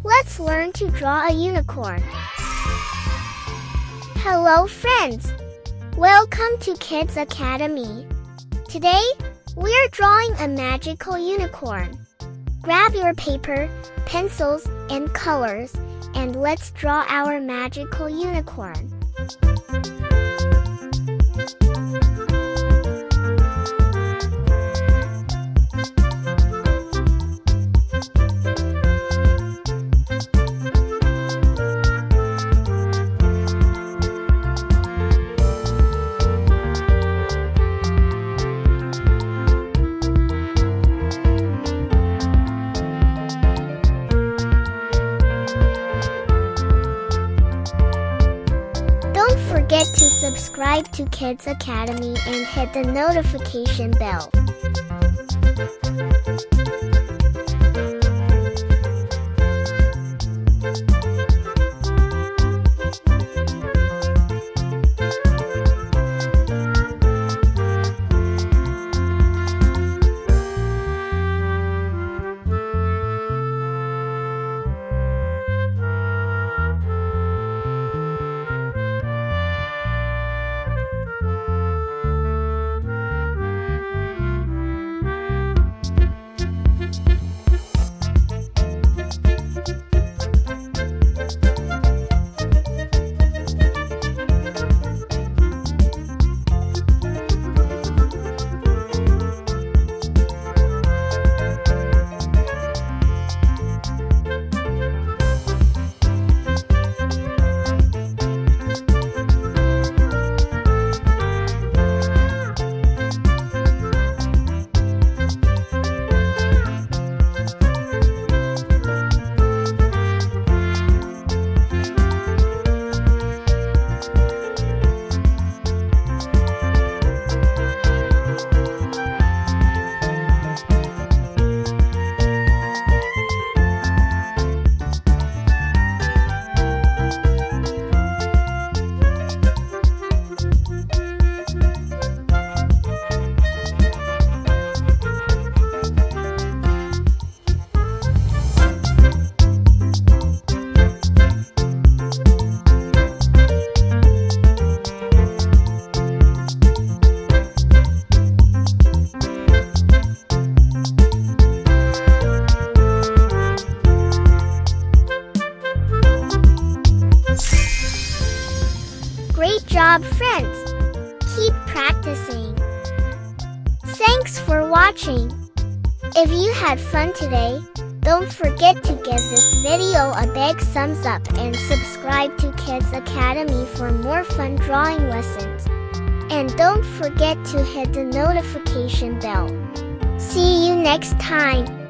Let's learn to draw a unicorn. Hello friends! Welcome to Kids Academy. Today, we're drawing a magical unicorn. Grab your paper, pencils, and colors, and let's draw our magical unicorn. Don't forget to subscribe to Kids Academy and hit the notification bell. Great job, friends! Keep practicing. Thanks for watching. If you had fun today, don't forget to give this video a big thumbs up and subscribe to Kids Academy for more fun drawing lessons. And don't forget to hit the notification bell. See you next time.